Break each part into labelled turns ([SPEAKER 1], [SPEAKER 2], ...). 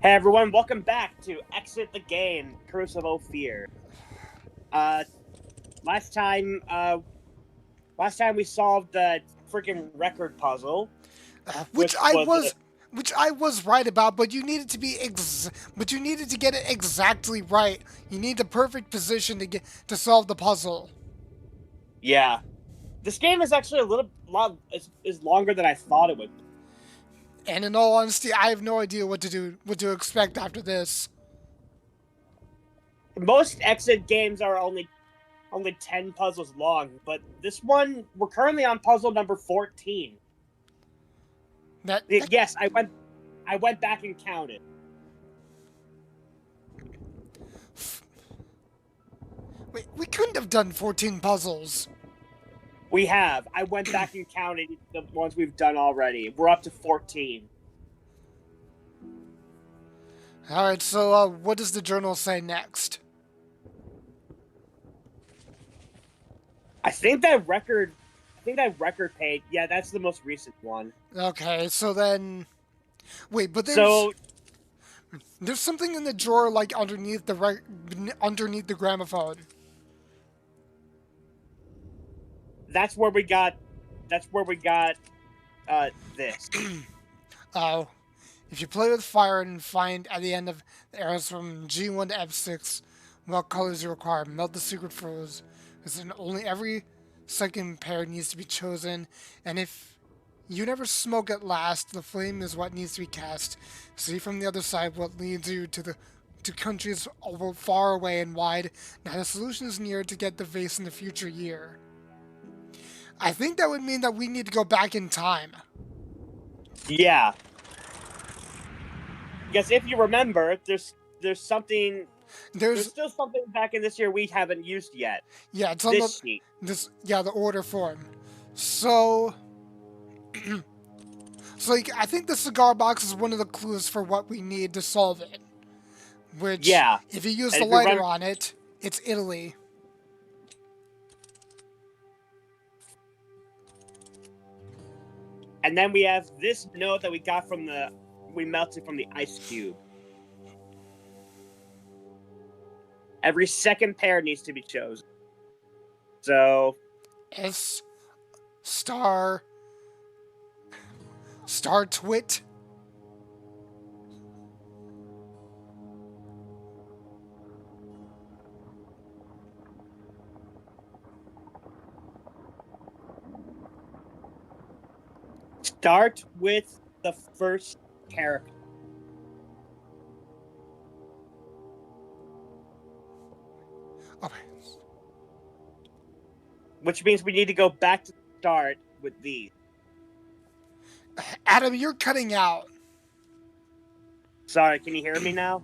[SPEAKER 1] Hey everyone, welcome back to Exit the Game, Curse of Ophir. Uh, last time, uh, last time we solved the freaking record puzzle,
[SPEAKER 2] which
[SPEAKER 1] which
[SPEAKER 2] I
[SPEAKER 1] was
[SPEAKER 2] was, which I was right about. But you needed to but you needed to get it exactly right. You need the perfect position to solve the puzzle.
[SPEAKER 1] yeah. This game is actually a lot is longer than I thought it would.
[SPEAKER 2] And in all honesty, I have no idea what to expect after this.
[SPEAKER 1] Most Exit games are only 10 puzzles long, but this one we're currently on puzzle number 14.
[SPEAKER 2] That
[SPEAKER 1] Yes, I went back and counted.
[SPEAKER 2] wait, we couldn't have done 14 puzzles.
[SPEAKER 1] We have. I went back and counted the ones we've done already. We're up to 14.
[SPEAKER 2] All right, so what does the journal say next?
[SPEAKER 1] I think that record. I think that record page. Yeah, that's the most recent one.
[SPEAKER 2] Okay, so then wait, but
[SPEAKER 1] So
[SPEAKER 2] there's something in the drawer like underneath the gramophone.
[SPEAKER 1] that's where we got. That's where we got this.
[SPEAKER 2] Oh, if you play with fire and find at the end of the arrows from G1 to F6 what colors you require, melt the secret froze. Because only every second pair needs to be chosen, and if you never smoke at last, the flame is what needs to be cast. See from the other side what leads you to countries far away and wide. Now the solution is near to get the vase in the future year. I think that would mean that we need to go back in time.
[SPEAKER 1] Yeah, because if you remember, there's something. There's
[SPEAKER 2] There's
[SPEAKER 1] still something back in this year we haven't used yet.
[SPEAKER 2] yeah, it's on
[SPEAKER 1] This sheet.
[SPEAKER 2] the order form. So like I think the cigar box is one of the clues for what we need to solve it. Which
[SPEAKER 1] Yeah,
[SPEAKER 2] if you use
[SPEAKER 1] and
[SPEAKER 2] the
[SPEAKER 1] if you
[SPEAKER 2] lighter
[SPEAKER 1] remember,
[SPEAKER 2] on it, it's Italy.
[SPEAKER 1] and then we have this note that we melted from the ice cube. Every second pair needs to be chosen. So
[SPEAKER 2] S star star twit.
[SPEAKER 1] start with the first character.
[SPEAKER 2] Oh,
[SPEAKER 1] Which means we need to go back to the start with these.
[SPEAKER 2] Adam, you're cutting out.
[SPEAKER 1] Sorry, can you hear me now?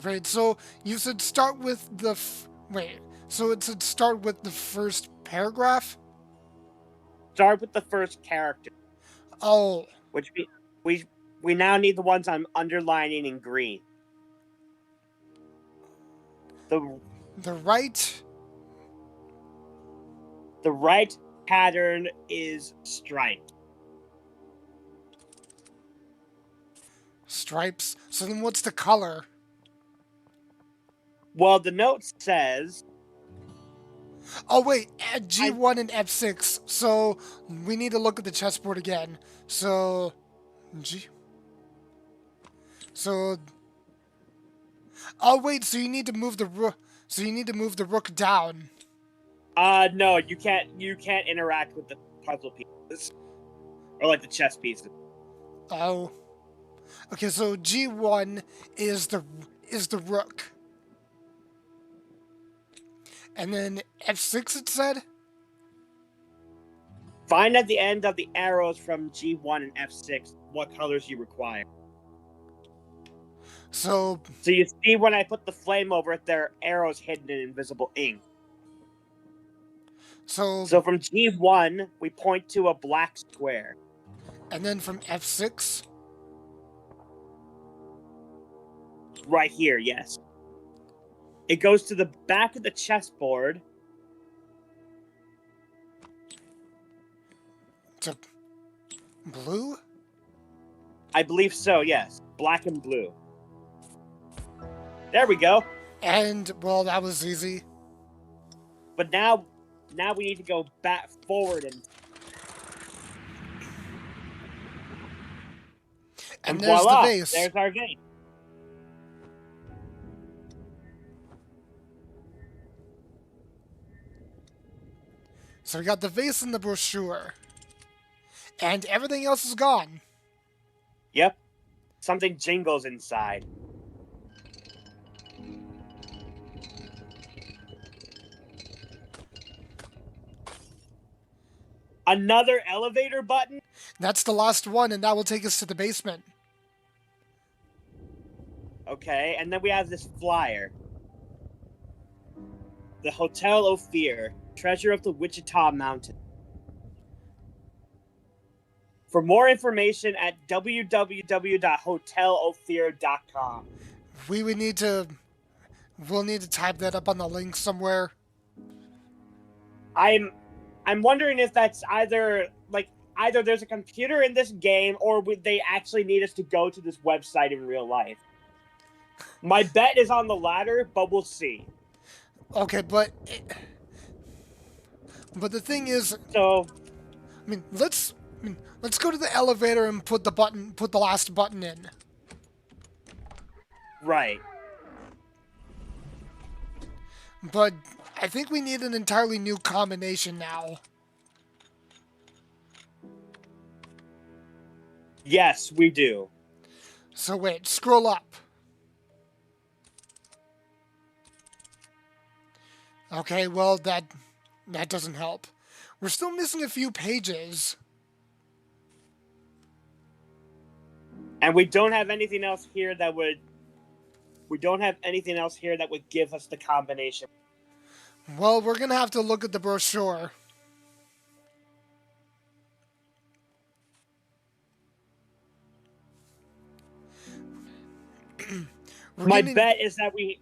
[SPEAKER 2] Right. So you said start with wait. So it said start with the first paragraph.
[SPEAKER 1] Start with the first character,
[SPEAKER 2] Oh,
[SPEAKER 1] which we we now need the ones I'm underlining in green. The
[SPEAKER 2] the right
[SPEAKER 1] the right pattern is striped.
[SPEAKER 2] stripes. So then what's the color?
[SPEAKER 1] Well, the note says
[SPEAKER 2] Oh wait, at
[SPEAKER 1] I
[SPEAKER 2] G1 and F6. So we need to look at the chessboard again. So G. So oh wait, so you need to move the rook. So you need to move the rook down.
[SPEAKER 1] no, you can't interact with the puzzle pieces or like the chess pieces.
[SPEAKER 2] Oh, okay. So G1 is the rook, and then F6 it said.
[SPEAKER 1] Find at the end of the arrows from G1 and F6 what colors you require.
[SPEAKER 2] So
[SPEAKER 1] So you see when I put the flame over it, there are arrows hidden in invisible ink.
[SPEAKER 2] so
[SPEAKER 1] So from G1, we point to a black square.
[SPEAKER 2] and then from F6.
[SPEAKER 1] Right here, yes. It goes to the back of the chessboard.
[SPEAKER 2] To blue.
[SPEAKER 1] I believe so, yes. Black and blue. There we go.
[SPEAKER 2] And, well, that was easy.
[SPEAKER 1] But now we need to go back forward and
[SPEAKER 2] there's the
[SPEAKER 1] voila,
[SPEAKER 2] vase.
[SPEAKER 1] there's our vase.
[SPEAKER 2] So we got the vase and the brochure. And everything else is gone.
[SPEAKER 1] Yep. Something jingles inside. Another elevator button?
[SPEAKER 2] That's the last one, and that will take us to the basement.
[SPEAKER 1] Okay, and then we have this flyer. The Hotel Ophir, treasure of the Wichita Mountain. For more information at www.hotelophir.com.
[SPEAKER 2] We'll need to type that up on the link somewhere.
[SPEAKER 1] I'm wondering if that's either there's a computer in this game or would they actually need us to go to this website in real life. My bet is on the latter, but we'll see.
[SPEAKER 2] Okay, but the thing is,
[SPEAKER 1] So,
[SPEAKER 2] let's go to the elevator and put the last button in.
[SPEAKER 1] right.
[SPEAKER 2] But I think we need an entirely new combination now.
[SPEAKER 1] Yes, we do.
[SPEAKER 2] So wait, scroll up. Okay, well that doesn't help. We're still missing a few pages.
[SPEAKER 1] And we don't have anything else here that would give us the combination.
[SPEAKER 2] Well, we're gonna have to look at the brochure.
[SPEAKER 1] My bet is that we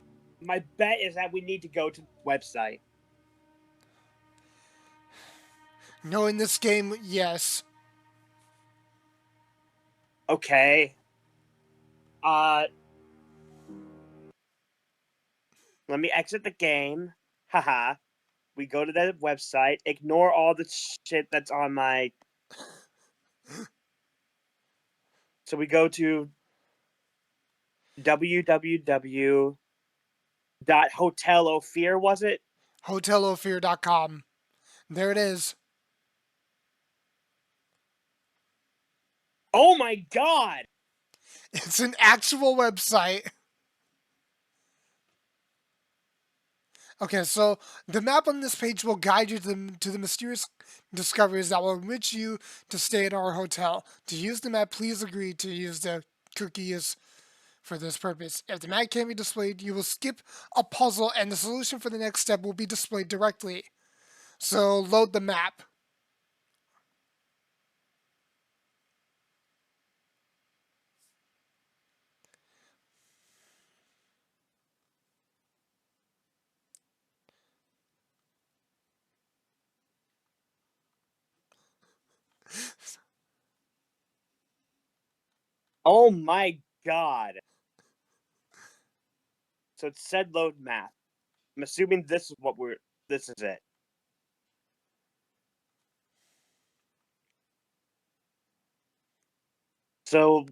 [SPEAKER 1] need to go to the website.
[SPEAKER 2] No, in this game, yes.
[SPEAKER 1] Okay. Let me exit the game. Haha. We go to the website. Ignore all the shit that's on my. So we go to www.hotelophir, was it?
[SPEAKER 2] Hotelophir.com. There it is.
[SPEAKER 1] Oh my god!
[SPEAKER 2] It's an actual website. Okay, so the map on this page will guide you to the mysterious discoveries that will enrich you to stay in our hotel. To use the map, please agree to use the cookies for this purpose. If the map can't be displayed, you will skip a puzzle and the solution for the next step will be displayed directly. So load the map.
[SPEAKER 1] Oh my god. So it said load map. I'm assuming this is it. So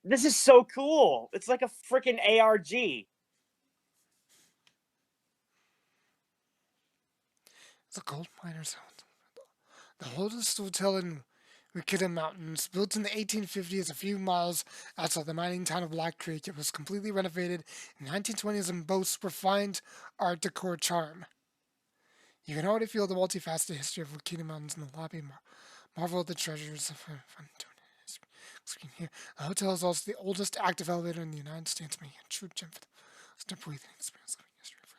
[SPEAKER 1] this is so cool. It's like a freaking ARG.
[SPEAKER 2] It's a gold miner's zone. The oldest hotel in Wichita Mountains, built in the 1850s a few miles outside the mining town of Black Creek, it was completely renovated in the 1920s and boasts refined art decor charm. You can already feel the multifaceted history of Wichita Mountains in the lobby. Marvel at the treasures of fun history. Here. The hotel is also the oldest active elevator in the United States, making a true gem for the step breathing experience living history for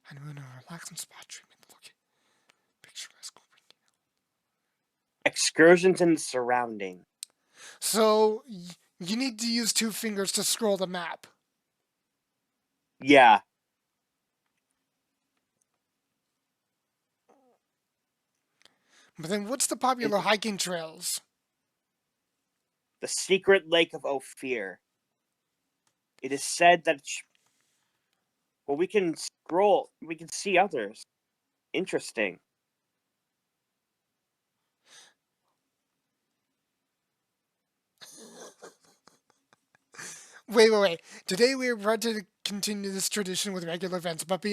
[SPEAKER 2] honeymoon and relaxing spa treatment. Look picturesque.
[SPEAKER 1] Excursions in the surrounding.
[SPEAKER 2] So you need to use two fingers to scroll the map.
[SPEAKER 1] Yeah.
[SPEAKER 2] But then what's the popular hiking trails?
[SPEAKER 1] The secret lake of Ophir. It is said that well, we can scroll, we can see others. Interesting.
[SPEAKER 2] Wait. Today we are proud to continue this tradition with regular events, but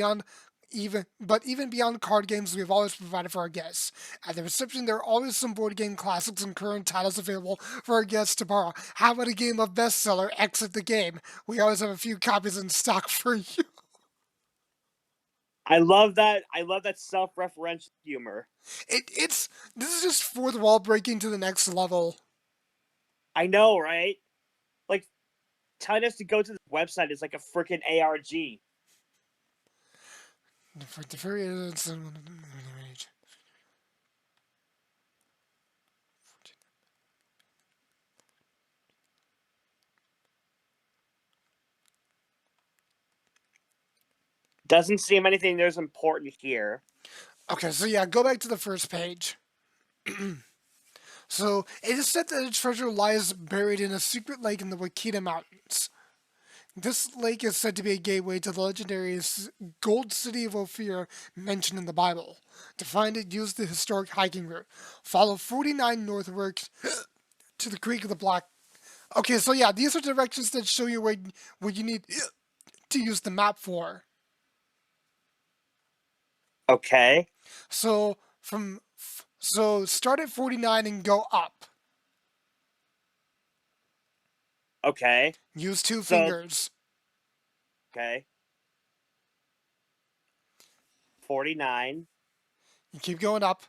[SPEAKER 2] even beyond card games, we have always provided for our guests. At the reception, there are always some board game classics and current titles available for our guests to borrow. How about a game of bestseller, Exit the Game? We always have a few copies in stock for you.
[SPEAKER 1] I love that. I love that self-referential humor.
[SPEAKER 2] It's this is just fourth wall breaking to the next level.
[SPEAKER 1] I know, right? Like telling us to go to the website is like a freaking ARG.
[SPEAKER 2] For the very
[SPEAKER 1] Doesn't seem anything there's important here.
[SPEAKER 2] Okay, so yeah, go back to the first page. So, it is said that a treasure lies buried in a secret lake in the Wakita Mountains. This lake is said to be a gateway to the legendary Gold City of Ophir mentioned in the Bible. To find it, use the historic hiking route. Follow 49 northward to the Creek of the Black. Okay, so yeah, these are directions that show you where you need to use the map for.
[SPEAKER 1] Okay.
[SPEAKER 2] So start at 49 and go up.
[SPEAKER 1] Okay.
[SPEAKER 2] Use two
[SPEAKER 1] So
[SPEAKER 2] fingers.
[SPEAKER 1] okay. 49
[SPEAKER 2] You keep going up.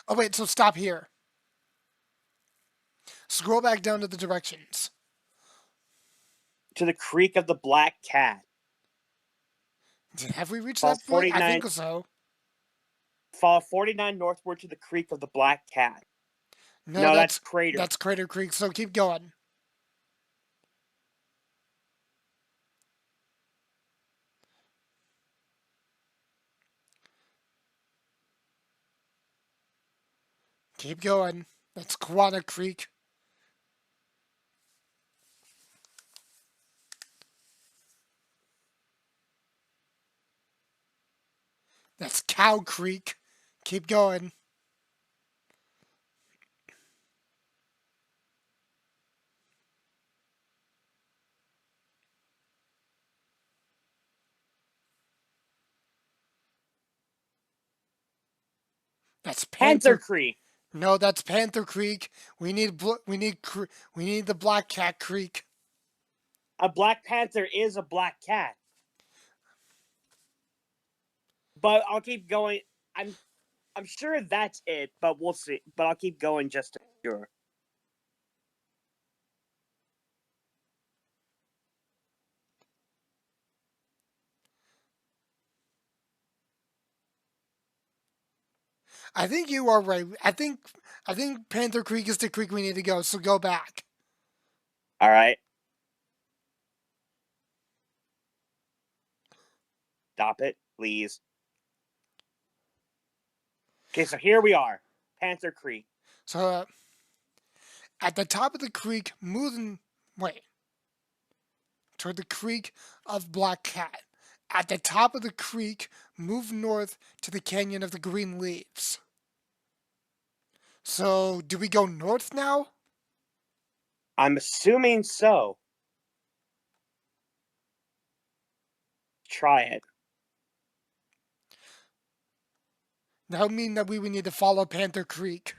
[SPEAKER 2] Oh wait, so stop here. Scroll back down to the directions.
[SPEAKER 1] to the Creek of the Black Cat.
[SPEAKER 2] Have we reached
[SPEAKER 1] Follow
[SPEAKER 2] that point? I
[SPEAKER 1] 49
[SPEAKER 2] think so.
[SPEAKER 1] Follow 49 northward to the Creek of the Black Cat.
[SPEAKER 2] No,
[SPEAKER 1] No, that's Crater.
[SPEAKER 2] that's Crater Creek, so keep going. Keep going. That's Quanah Creek. That's Cow Creek. Keep going. That's
[SPEAKER 1] Panther
[SPEAKER 2] Panther.
[SPEAKER 1] Creek.
[SPEAKER 2] No, that's Panther Creek. We need the Black Cat Creek.
[SPEAKER 1] A black panther is a black cat. But I'll keep going. I'm I'm sure that's it, but we'll see. But I'll keep going just to be sure.
[SPEAKER 2] I think you are right. I think Panther Creek is the creek we need to go. So go back.
[SPEAKER 1] All right. Stop it, please. Okay, so here we are. Panther Creek.
[SPEAKER 2] So at the top of the creek, moving wait toward the creek of Black Cat. At the top of the creek, move north to the canyon of the green leaves. So, do we go north now?
[SPEAKER 1] I'm assuming so. Try it.
[SPEAKER 2] That would mean that we would need to follow Panther Creek.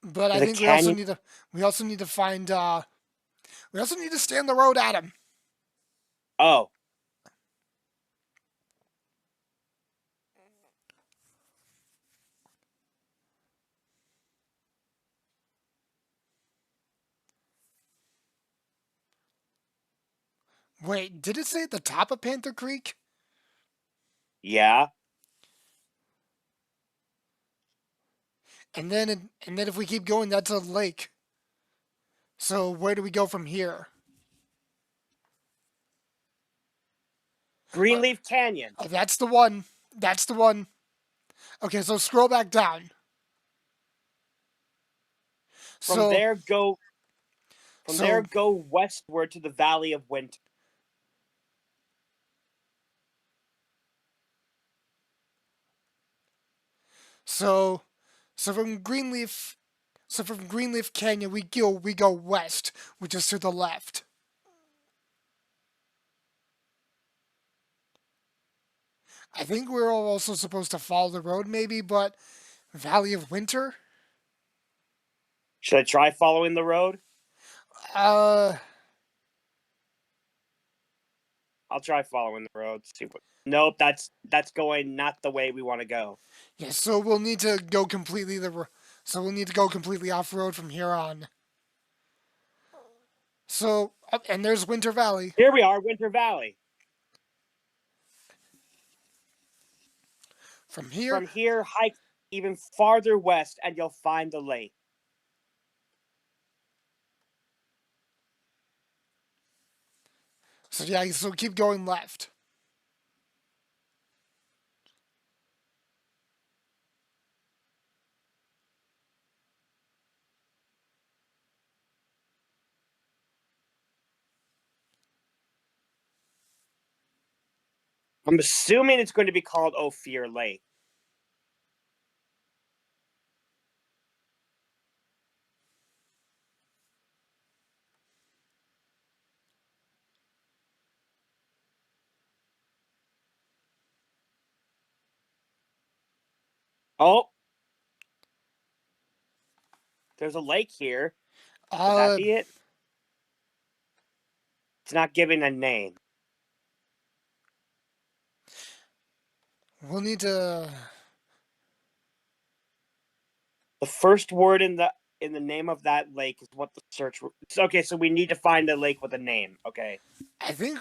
[SPEAKER 2] But I
[SPEAKER 1] The
[SPEAKER 2] think
[SPEAKER 1] canyon.
[SPEAKER 2] we also need to find we also need to stay on the road at him.
[SPEAKER 1] Oh,
[SPEAKER 2] Wait, did it say at the top of Panther Creek?
[SPEAKER 1] yeah.
[SPEAKER 2] And then if we keep going, that's a lake. So where do we go from here?
[SPEAKER 1] Greenleaf Canyon.
[SPEAKER 2] Oh, that's the one. That's the one. Okay, so scroll back down.
[SPEAKER 1] From
[SPEAKER 2] So,
[SPEAKER 1] there, go from there
[SPEAKER 2] so,
[SPEAKER 1] go westward to the Valley of Winter.
[SPEAKER 2] so, so from Greenleaf Canyon, we go west, which is to the left. I think we're also supposed to follow the road, maybe, but Valley of Winter.
[SPEAKER 1] Should I try following the road?
[SPEAKER 2] Uh,
[SPEAKER 1] I'll try following the road. See what. Nope, that's going not the way we want to go.
[SPEAKER 2] yeah. So we'll need to go so we'll need to go completely off road from here on. So, and there's Winter Valley.
[SPEAKER 1] Here we are, Winter Valley.
[SPEAKER 2] From here,
[SPEAKER 1] From here, hike even farther west, and you'll find the lake.
[SPEAKER 2] so yeah, so keep going left.
[SPEAKER 1] I'm assuming it's going to be called Ophir Lake. Oh, there's a lake here. Could that
[SPEAKER 2] Uh,
[SPEAKER 1] be it? It's not giving a name.
[SPEAKER 2] we'll need to.
[SPEAKER 1] The first word in the name of that lake is what the search. Okay, so we need to find a lake with a name. Okay.
[SPEAKER 2] I think.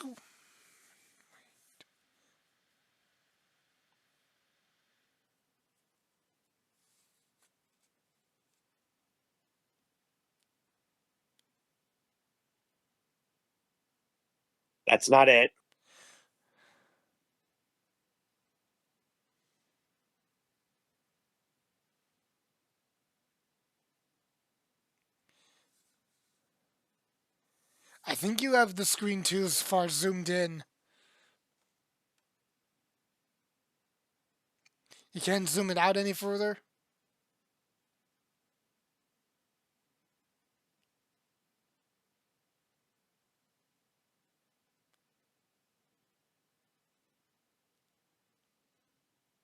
[SPEAKER 1] That's not it.
[SPEAKER 2] I think you have the screen too as far zoomed in. You can't zoom it out any further.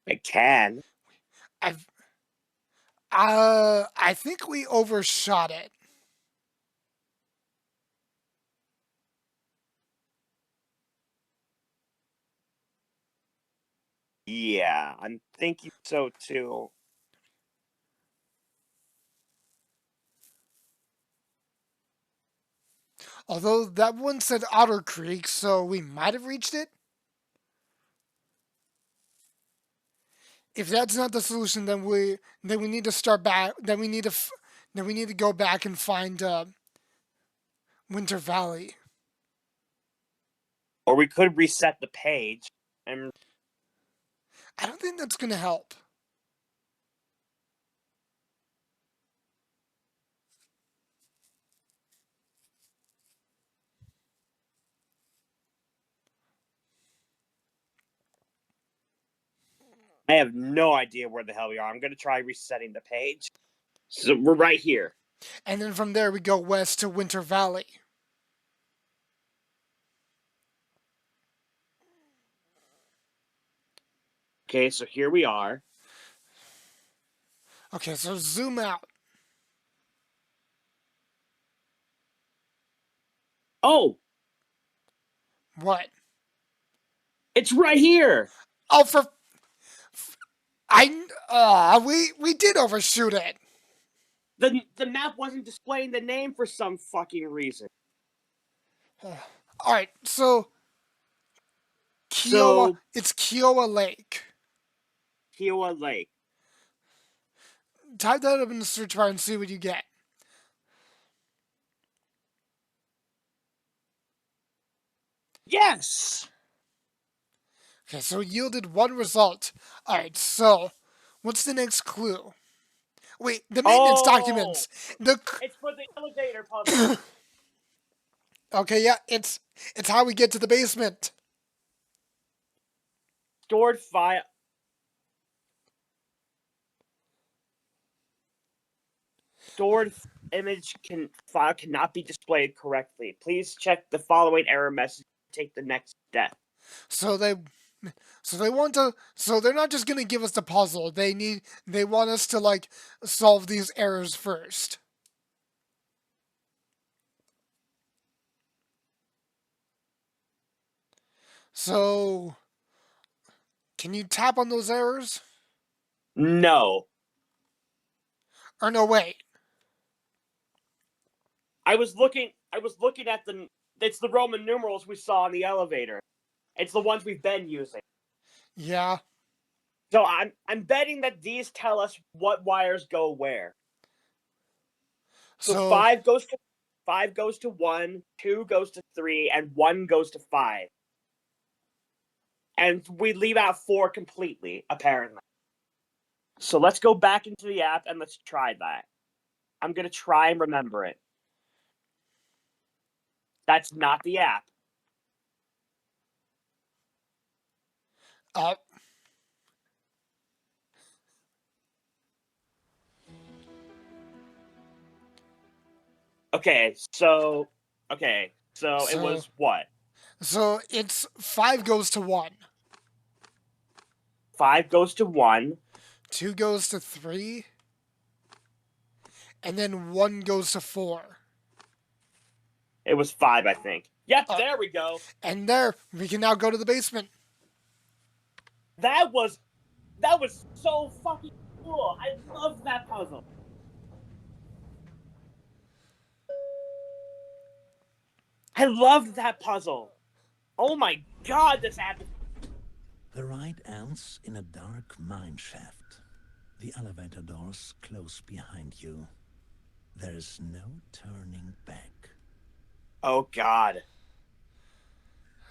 [SPEAKER 1] It can.
[SPEAKER 2] I've. I think we overshot it.
[SPEAKER 1] Yeah, I'm thinking so too.
[SPEAKER 2] Although that one said Otter Creek, so we might have reached it. If that's not the solution, then we need to start back. Then we need to go back and find Winter Valley.
[SPEAKER 1] Or we could reset the page and
[SPEAKER 2] I don't think that's gonna help.
[SPEAKER 1] I have no idea where the hell we are. I'm going to try resetting the page. So we're right here.
[SPEAKER 2] And then from there we go west to Winter Valley.
[SPEAKER 1] Okay, so here we are.
[SPEAKER 2] Okay, so zoom out.
[SPEAKER 1] Oh,
[SPEAKER 2] What?
[SPEAKER 1] it's right here.
[SPEAKER 2] Oh, we did overshoot it.
[SPEAKER 1] The map wasn't displaying the name for some fucking reason.
[SPEAKER 2] All right, so Kiowa,
[SPEAKER 1] So,
[SPEAKER 2] it's Kiowa Lake.
[SPEAKER 1] Kiowa Lake.
[SPEAKER 2] Type that up in the search bar and see what you get.
[SPEAKER 1] Yes.
[SPEAKER 2] Okay, so it yielded one result. Alright, so what's the next clue? Wait, the maintenance
[SPEAKER 1] Oh,
[SPEAKER 2] documents. The
[SPEAKER 1] it's for the elevator puzzle.
[SPEAKER 2] Okay, yeah, it's how we get to the basement.
[SPEAKER 1] Stored file. Stored image file cannot be displayed correctly. Please check the following error message to take the next step.
[SPEAKER 2] So they want to so they're not just going to give us the puzzle. They want us to like solve these errors first. So can you tap on those errors?
[SPEAKER 1] No.
[SPEAKER 2] Or no, wait.
[SPEAKER 1] I was looking at the. It's the Roman numerals we saw in the elevator. It's the ones we've been using.
[SPEAKER 2] Yeah.
[SPEAKER 1] So I'm betting that these tell us what wires go where. So
[SPEAKER 2] So
[SPEAKER 1] five goes to one, two goes to three, and one goes to five. And we leave out four completely, apparently. So let's go back into the app and let's try that. I'm gonna try and remember it. That's not the app.
[SPEAKER 2] uh
[SPEAKER 1] Okay, so it
[SPEAKER 2] so
[SPEAKER 1] was what?
[SPEAKER 2] so it's 5 goes to 1.
[SPEAKER 1] Five goes to one.
[SPEAKER 2] 2 goes to 3 and then 1 goes to 4.
[SPEAKER 1] It was five, I think. Yep,
[SPEAKER 2] Uh,
[SPEAKER 1] there we go.
[SPEAKER 2] and there we can now go to the basement.
[SPEAKER 1] That was that was so fucking cool. I loved that puzzle. I loved that puzzle. Oh my god, this app.
[SPEAKER 3] The ride ends in a dark mine shaft. The elevator doors close behind you. There is no turning back.
[SPEAKER 1] Oh god.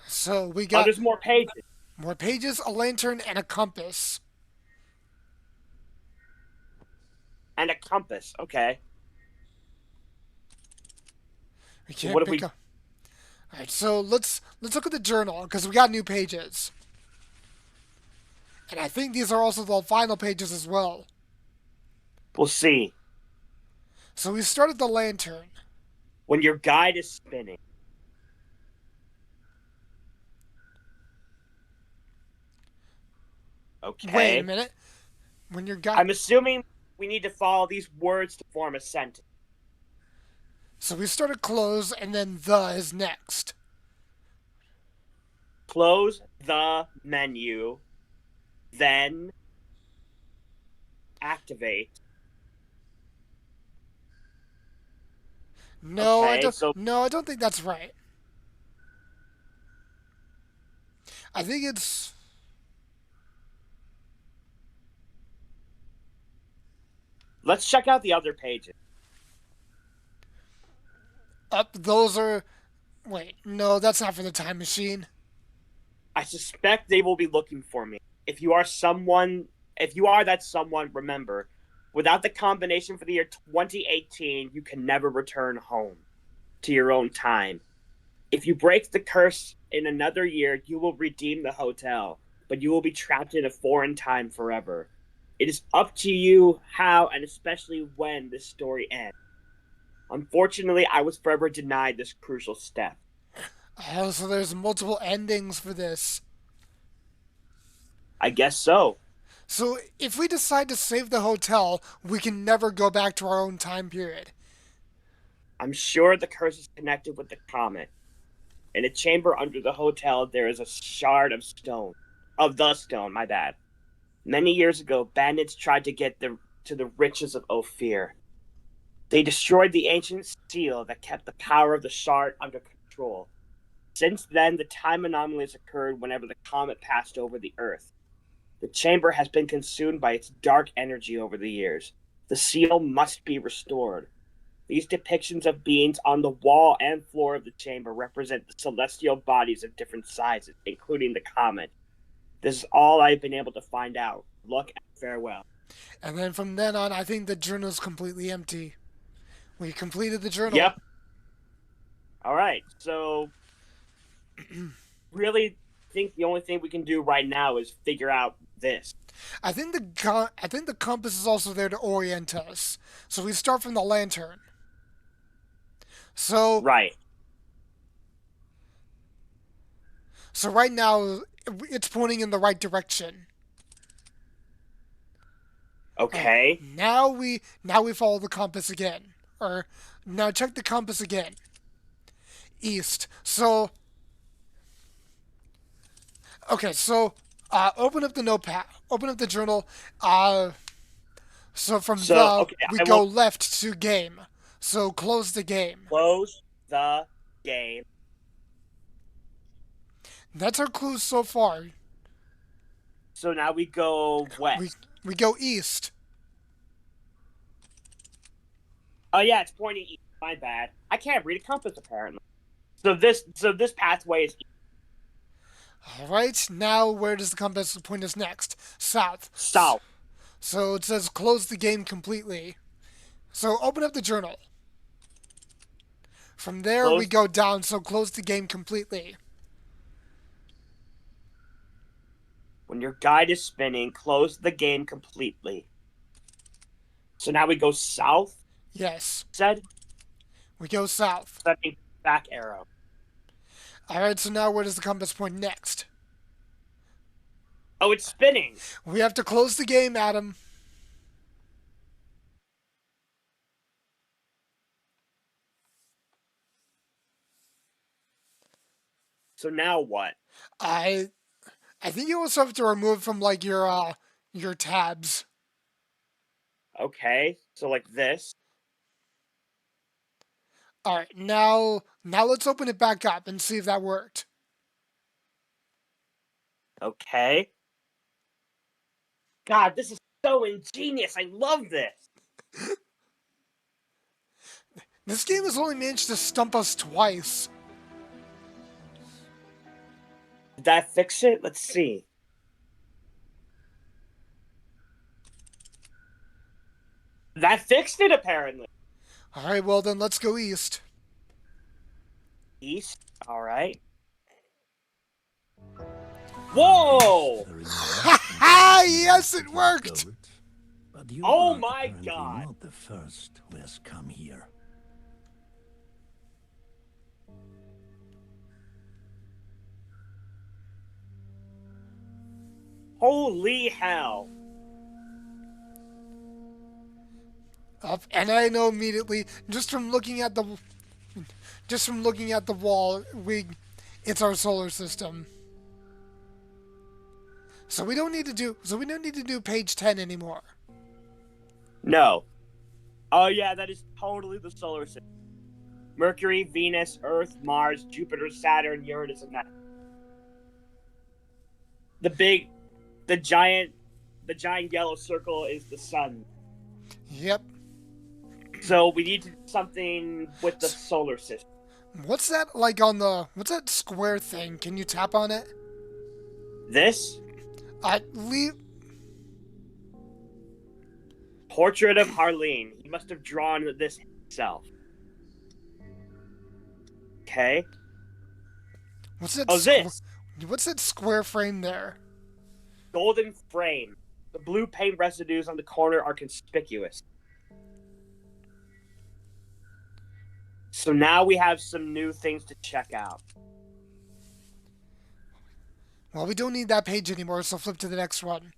[SPEAKER 2] So we
[SPEAKER 1] Oh,
[SPEAKER 2] got
[SPEAKER 1] there's more pages.
[SPEAKER 2] more pages, a lantern, and a compass.
[SPEAKER 1] And a compass. Okay.
[SPEAKER 2] We
[SPEAKER 1] So
[SPEAKER 2] can't
[SPEAKER 1] what if
[SPEAKER 2] pick
[SPEAKER 1] we
[SPEAKER 2] up. All right, so let's look at the journal because we got new pages, and I think these are also the final pages as well.
[SPEAKER 1] we'll see.
[SPEAKER 2] So we started the lantern.
[SPEAKER 1] When your guide is spinning.
[SPEAKER 2] Wait a
[SPEAKER 1] Okay.
[SPEAKER 2] minute. When your guy.
[SPEAKER 1] I'm assuming we need to follow these words to form a sentence.
[SPEAKER 2] So we started close, and then the is next.
[SPEAKER 1] Close the menu, then activate.
[SPEAKER 2] No, I
[SPEAKER 1] Okay,
[SPEAKER 2] don't.
[SPEAKER 1] so
[SPEAKER 2] No, I don't think that's right. I think it's.
[SPEAKER 1] let's check out the other pages.
[SPEAKER 2] Up. Those are. Wait, no, that's not for the time machine.
[SPEAKER 1] I suspect they will be looking for me. If you are that someone, remember, without the combination for the year 2018, you can never return home to your own time. If you break the curse in another year, you will redeem the hotel, but you will be trapped in a foreign time forever. It is up to you how and especially when this story ends. Unfortunately, I was forever denied this crucial step.
[SPEAKER 2] Oh, so there's multiple endings for this.
[SPEAKER 1] I guess so.
[SPEAKER 2] So if we decide to save the hotel, we can never go back to our own time period.
[SPEAKER 1] I'm sure the curse is connected with the comet. In a chamber under the hotel, there is a shard of stone. Of the stone, my bad. Many years ago, bandits tried to get to the riches of Ophir. They destroyed the ancient seal that kept the power of the shard under control. Since then, the time anomalies occurred whenever the comet passed over the Earth. The chamber has been consumed by its dark energy over the years. The seal must be restored. These depictions of beings on the wall and floor of the chamber represent the celestial bodies of different sizes, including the comet. This is all I've been able to find out. Look and farewell.
[SPEAKER 2] And then from then on, I think the journal is completely empty. We completed the journal.
[SPEAKER 1] Yep. All right. So, really think the only thing we can do right now is figure out this.
[SPEAKER 2] I think the compass is also there to orient us. So we start from the lantern. So
[SPEAKER 1] Right.
[SPEAKER 2] so right now it's pointing in the right direction.
[SPEAKER 1] Okay.
[SPEAKER 2] Now we follow the compass again. Or now check the compass again. East. So okay, so open up the notepad. Open up the journal. So from
[SPEAKER 1] Okay,
[SPEAKER 2] we
[SPEAKER 1] I
[SPEAKER 2] go
[SPEAKER 1] will
[SPEAKER 2] left to game. So close the game.
[SPEAKER 1] close the game.
[SPEAKER 2] That's our clues so far.
[SPEAKER 1] So now we go
[SPEAKER 2] We
[SPEAKER 1] west.
[SPEAKER 2] we go east.
[SPEAKER 1] Oh yeah, it's pointing east. My bad. I can't read a compass apparently. So this pathway is
[SPEAKER 2] All right. Now where does the compass point us next? South.
[SPEAKER 1] south.
[SPEAKER 2] So it says close the game completely. So open up the journal. From there we
[SPEAKER 1] Close.
[SPEAKER 2] go down. So close the game completely.
[SPEAKER 1] When your guide is spinning, close the game completely. So now we go south.
[SPEAKER 2] Yes.
[SPEAKER 1] Said
[SPEAKER 2] We go south.
[SPEAKER 1] setting back arrow.
[SPEAKER 2] All right. So now where does the compass point next?
[SPEAKER 1] Oh, it's spinning.
[SPEAKER 2] We have to close the game, Adam.
[SPEAKER 1] So now what?
[SPEAKER 2] I I think you also have to remove from like your tabs.
[SPEAKER 1] Okay, so like this.
[SPEAKER 2] All right, now let's open it back up and see if that worked.
[SPEAKER 1] Okay. God, this is so ingenious. I love this.
[SPEAKER 2] This game has only managed to stump us twice.
[SPEAKER 1] Did that fix it? Let's see. That fixed it apparently.
[SPEAKER 2] All right, well then let's go east.
[SPEAKER 1] East. All right. Whoa!
[SPEAKER 2] Ah, yes, it worked.
[SPEAKER 3] But you
[SPEAKER 1] Oh
[SPEAKER 3] are
[SPEAKER 1] my
[SPEAKER 3] apparently
[SPEAKER 1] God.
[SPEAKER 3] not the first who has come here.
[SPEAKER 1] Holy hell.
[SPEAKER 2] Up, and I know immediately just from looking at the wall, it's our solar system. So we don't need to do page 10 anymore.
[SPEAKER 1] No. Oh yeah, that is totally the solar system. Mercury, Venus, Earth, Mars, Jupiter, Saturn, Uranus, and Neptune. The giant yellow circle is the sun.
[SPEAKER 2] Yep.
[SPEAKER 1] So we need to do something with the solar system.
[SPEAKER 2] What's that what's that square thing? Can you tap on it?
[SPEAKER 1] This
[SPEAKER 2] Leave.
[SPEAKER 1] portrait of Harleen. He must have drawn this himself. Okay.
[SPEAKER 2] What's that?
[SPEAKER 1] Oh, this
[SPEAKER 2] What's that square frame there?
[SPEAKER 1] golden frame. The blue paint residues on the corner are conspicuous. So now we have some new things to check out.
[SPEAKER 2] Well, we don't need that page anymore, so flip to the next one.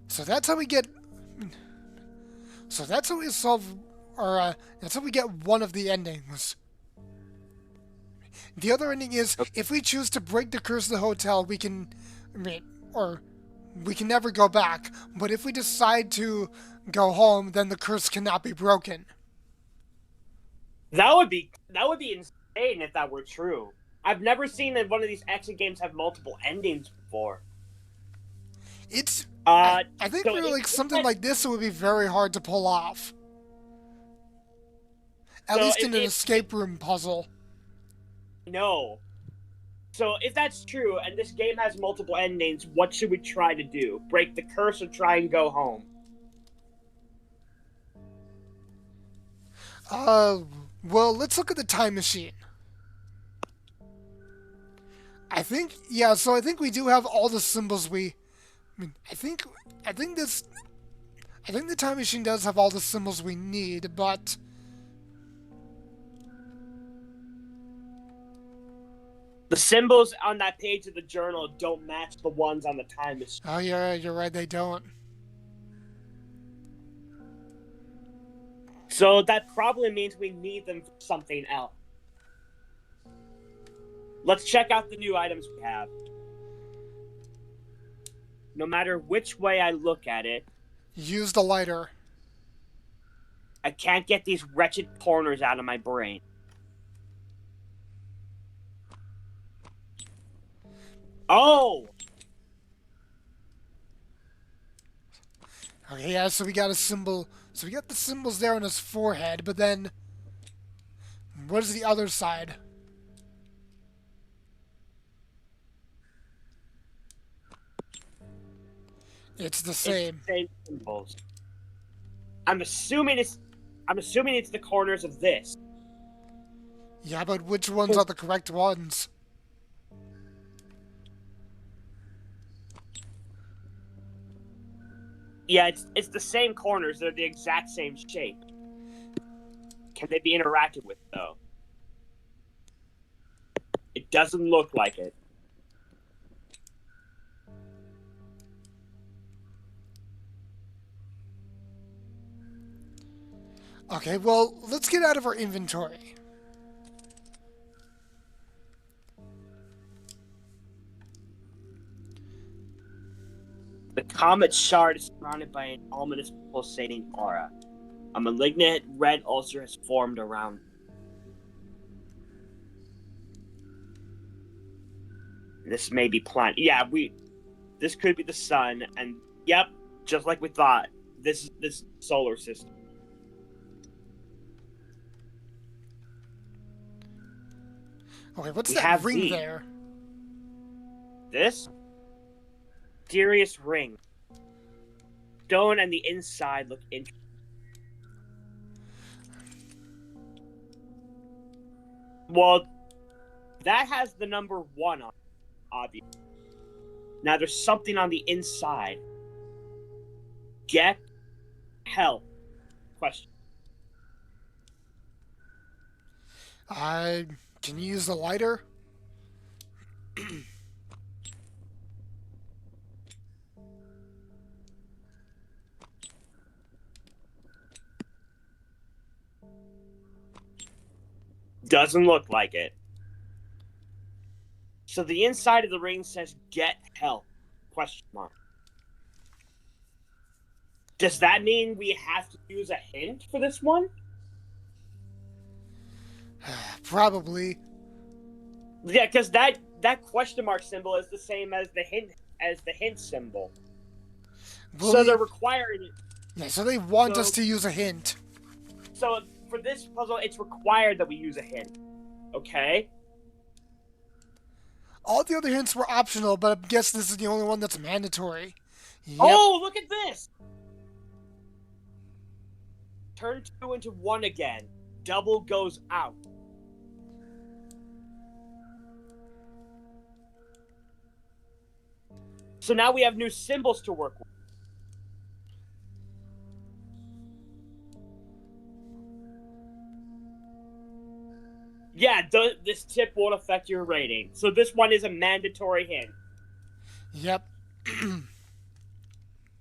[SPEAKER 2] So that's how we get. So that's how we solve, or that's how we get one of the endings. The other ending is if we choose to break the curse of the hotel, we can, or we can never go back. But if we decide to go home, then the curse cannot be broken.
[SPEAKER 1] That would be insane if that were true. I've never seen that one of these exit games have multiple endings before.
[SPEAKER 2] It's
[SPEAKER 1] I
[SPEAKER 2] think for like something like this, it would be very hard to pull off. At least in an escape room puzzle.
[SPEAKER 1] know. So if that's true, and this game has multiple endings, what should we try to do? Break the curse or try and go home?
[SPEAKER 2] Well, let's look at the time machine. I think, yeah, so I think we do have all the symbols I think the time machine does have all the symbols we need, but
[SPEAKER 1] The symbols on that page of the journal don't match the ones on the time machine.
[SPEAKER 2] oh yeah, you're right, they don't.
[SPEAKER 1] So that probably means we need them for something else. Let's check out the new items we have. No matter which way I look at it,
[SPEAKER 2] Use the lighter.
[SPEAKER 1] I can't get these wretched corners out of my brain. Oh!
[SPEAKER 2] Okay, yeah, so we got a symbol. So we got the symbols there on his forehead, but then what is the other side? It's the same.
[SPEAKER 1] It's the same symbols. I'm assuming it's the corners of this.
[SPEAKER 2] Yeah, but which ones are the correct ones?
[SPEAKER 1] Yeah, it's the same corners. They're the exact same shape. Can they be interacted with, though? It doesn't look like it.
[SPEAKER 2] Okay, well, let's get out of our inventory.
[SPEAKER 1] The comet shard is surrounded by an ominous pulsating aura. A malignant red ulcer has formed around it. This may be planet. Yeah, this could be the sun, and yep, just like we thought, this solar system.
[SPEAKER 2] Okay, what's
[SPEAKER 1] We
[SPEAKER 2] that
[SPEAKER 1] have
[SPEAKER 2] ring
[SPEAKER 1] these.
[SPEAKER 2] there?
[SPEAKER 1] This mysterious ring. Stone and the inside look interesting. Well, that has the number 1 on it, obviously. Now there's something on the inside. Get help? Question.
[SPEAKER 2] Can you use the lighter?
[SPEAKER 1] Doesn't look like it. So the inside of the ring says "Get help?" Question mark. Does that mean we have to use a hint for this one?
[SPEAKER 2] Probably.
[SPEAKER 1] Yeah, because that question mark symbol is the same as the hint symbol. So they're requiring it.
[SPEAKER 2] Yeah, so they want us to use a hint.
[SPEAKER 1] So for this puzzle, it's required that we use a hint. Okay?
[SPEAKER 2] All the other hints were optional, but I guess this is the only one that's mandatory. Yep.
[SPEAKER 1] Oh, look at this! Turn 2 into 1 again. Double goes out. So now we have new symbols to work with. Yeah, this tip won't affect your rating. So this one is a mandatory hint.
[SPEAKER 2] Yep.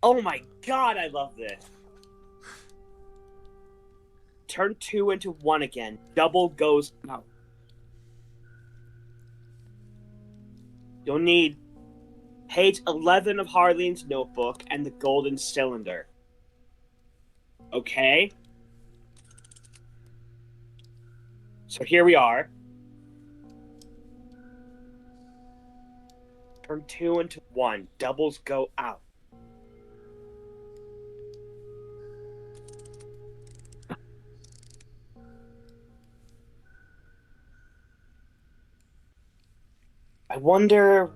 [SPEAKER 1] Oh my god, I love this. Turn 2 into 1 again. Double goes out. You'll need page 11 of Harleen's notebook and the golden cylinder. Okay? So here we are. Turn 2 into 1. Doubles go out. I wonder.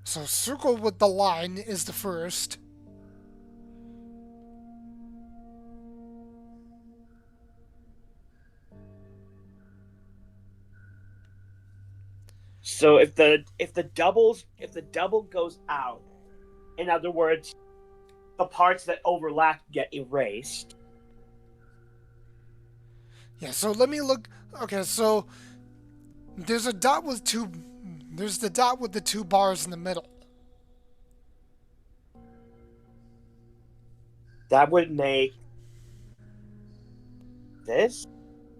[SPEAKER 2] So circle with the line is the first.
[SPEAKER 1] So if the double goes out, in other words, the parts that overlap get erased.
[SPEAKER 2] Yeah, so let me look. Okay, so there's a dot with two. There's the dot with the two bars in the middle.
[SPEAKER 1] That would make this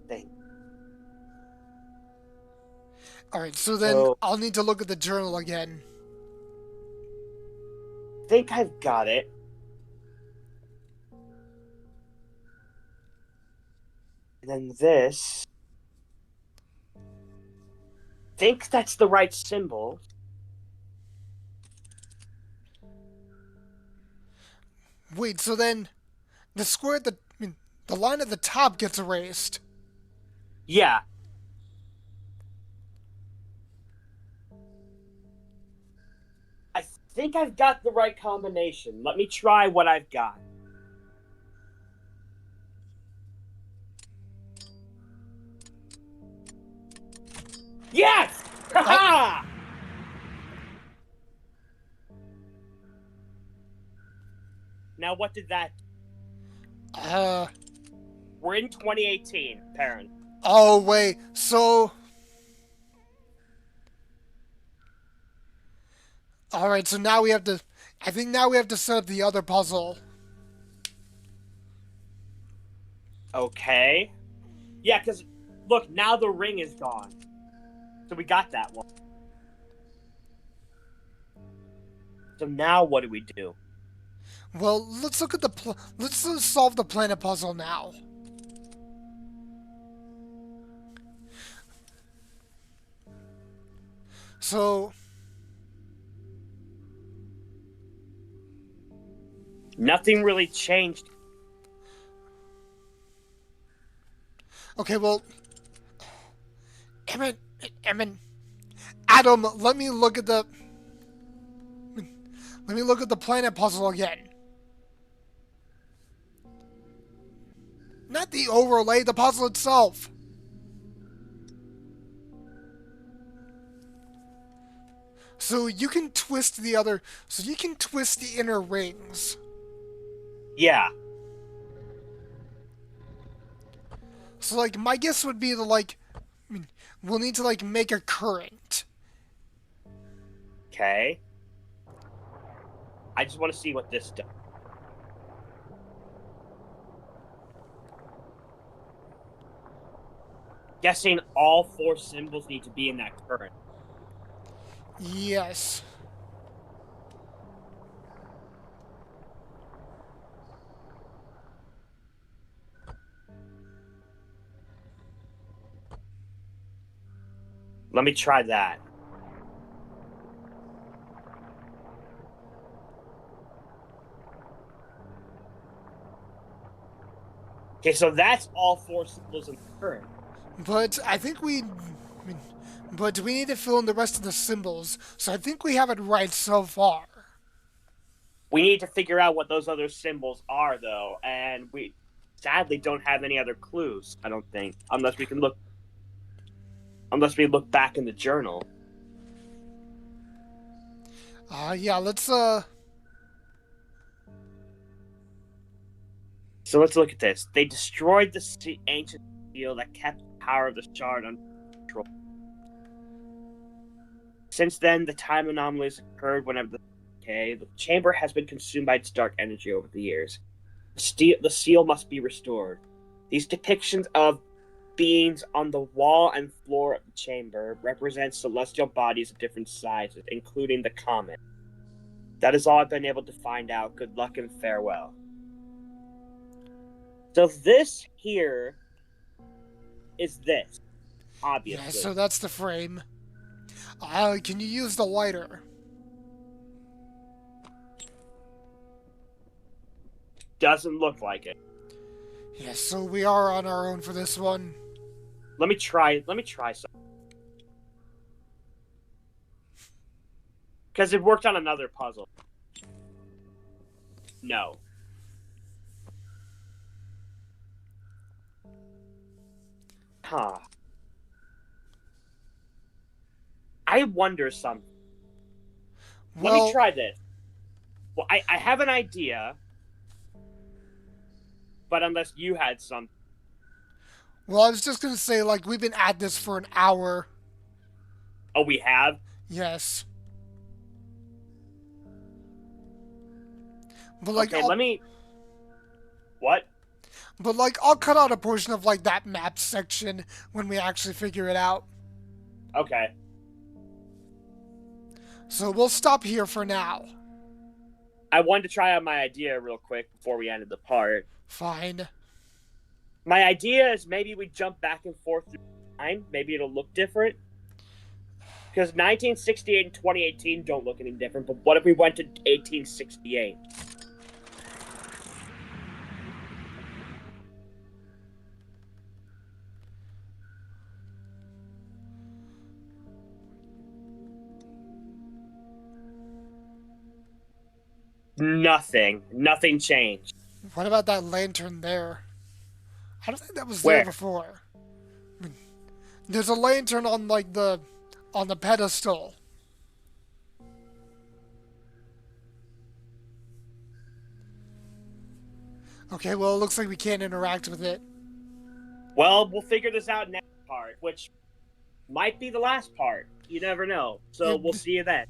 [SPEAKER 1] thing.
[SPEAKER 2] Alright, so then
[SPEAKER 1] So
[SPEAKER 2] I'll need to look at the journal again.
[SPEAKER 1] I think I've got it. And then this. I think that's the right symbol.
[SPEAKER 2] Wait, so then the square at the line at the top gets erased.
[SPEAKER 1] Yeah. I think I've got the right combination. Let me try what I've got. Yes! Ha-ha! Now, what did that?
[SPEAKER 2] Uh,
[SPEAKER 1] We're in 2018, parents.
[SPEAKER 2] oh wait, so alright, so now we have to I think now we have to set up the other puzzle.
[SPEAKER 1] Okay. Yeah, because look, now the ring is gone. So we got that one. So now what do we do?
[SPEAKER 2] Well, let's look at let's solve the planet puzzle now. So,
[SPEAKER 1] Nothing really changed.
[SPEAKER 2] okay, well, Emin, Emin, Adam, let me look at the planet puzzle again. Not the overlay, the puzzle itself. So you can twist the inner rings.
[SPEAKER 1] Yeah.
[SPEAKER 2] So like my guess would be we'll need to make a current.
[SPEAKER 1] Okay. I just want to see what this does. Guessing all four symbols need to be in that current.
[SPEAKER 2] Yes.
[SPEAKER 1] Let me try that. Okay, so that's all four symbols in the current.
[SPEAKER 2] But but we need to fill in the rest of the symbols. So I think we have it right so far.
[SPEAKER 1] We need to figure out what those other symbols are, though, and we sadly don't have any other clues. I don't think, unless we look back in the journal.
[SPEAKER 2] Yeah, let's
[SPEAKER 1] So let's look at this. They destroyed the ancient seal that kept the power of the shard under control. Since then, the time anomalies occurred whenever the chamber has been consumed by its dark energy over the years. The seal must be restored. These depictions of beings on the wall and floor of the chamber represent celestial bodies of different sizes, including the comet. That is all I've been able to find out. Good luck and farewell. So this here is this, obviously.
[SPEAKER 2] yeah, so that's the frame. Can you use the lighter?
[SPEAKER 1] Doesn't look like it.
[SPEAKER 2] Yeah, so we are on our own for this one.
[SPEAKER 1] Let me try something. Because it worked on another puzzle. No. Huh. I wonder something. Let me
[SPEAKER 2] Well,
[SPEAKER 1] try this. Well, I have an idea, but unless you had some.
[SPEAKER 2] well, I was just gonna say, like, we've been at this for an hour.
[SPEAKER 1] Oh, we have?
[SPEAKER 2] Yes. But
[SPEAKER 1] Okay, let me. What?
[SPEAKER 2] I'll cut out a portion of like that map section when we actually figure it out.
[SPEAKER 1] Okay.
[SPEAKER 2] So we'll stop here for now.
[SPEAKER 1] I wanted to try out my idea real quick before we ended the part.
[SPEAKER 2] Fine.
[SPEAKER 1] My idea is maybe we jump back and forth through time. Maybe it'll look different. Because 1968 and 2018 don't look any different, but what if we went to 1868? Nothing. Nothing changed.
[SPEAKER 2] What about that lantern there? I don't think that was there
[SPEAKER 1] Where?
[SPEAKER 2] before. I mean, there's a lantern on like on the pedestal. Okay, well it looks like we can't interact with it.
[SPEAKER 1] Well, we'll figure this out next part, which might be the last part. You never know. So
[SPEAKER 2] Yeah,
[SPEAKER 1] we'll see you then.